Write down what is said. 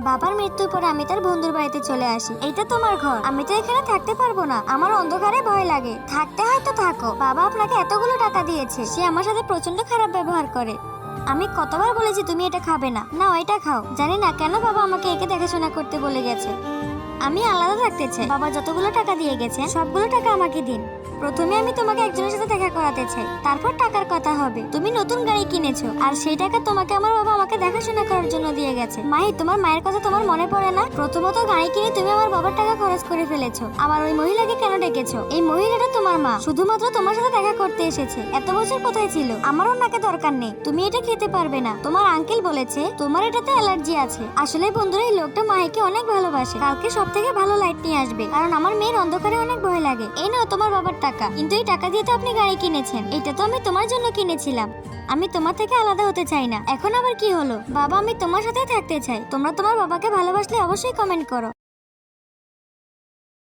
বাবার মৃত্যুর পর আমি তার বন্ধুর বাড়িতে চলে আসি। এটা তোমার ঘর, আমি তো এখানে থাকতে পারবো না, আমার অন্ধকারে ভয় লাগে। থাকতে হয়তো থাকো, বাবা আপনাকে এতগুলো টাকা দিয়েছে, সে আমার সাথে প্রচন্ড খারাপ ব্যবহার করে। আমি কতবার বলেছি তুমি এটা খাবে না, না এটা খাও। জানি না কেন বাবা আমাকে একে দেখাশোনা করতে বলে গেছে। আমি আলাদা থাকতে চাই। বাবা যতগুলো টাকা দিয়ে গেছে সবগুলো টাকা আমাকে দিন। প্রথমে আমি তোমাকে একজনের সাথে দেখা করাতে চাই, তারপর টাকার কথা হবে। তুমি নতুন গাড়ি কিনেছো, আর সেই টাকা তোমাকে আমার বাবা আমাকে দেখাশোনা করার জন্য দিয়ে গেছে। মাহি, তোমার মায়ের কথা তোমার মনে পড়ে না? প্রথমত গাড়ি কিনে তুমি আমার বাবার টাকা খরচ করে ফেলেছো। আবার ওই মহিলাকে কেন ডেকেছো? এই মহিলাটা তোমার মা, শুধুমাত্র তোমার সাথে দেখা করতে এসেছে। এত বছর কোথায় ছিল? আমার ওনাকে দরকার নেই, তুমি এটা খেতে পারবে না। তোমার আঙ্কেল বলেছে তোমার এটাতে অ্যালার্জি আছে। আসলে বন্ধুরা, এই লোকটা মাহিকে অনেক ভালোবাসে। কালকে সব থেকে ভালো লাইট নিয়ে আসবে, কারণ আমার মেয়ের অন্ধকারে অনেক ভয় লাগে। এই নাও তোমার বাবার টাকা, কিন্তু এই টাকা দিয়ে তো আপনি গাড়ি কিনেছেন। এটা তো আমি তোমার জন্য কিনেছিলাম। আমি তোমার থেকে আলাদা হতে চাই না। এখন আবার কি হলো? বাবা, আমি তোমার সাথেই থাকতে চাই। তোমরা তোমার বাবাকে ভালোবাসলে অবশ্যই কমেন্ট করো।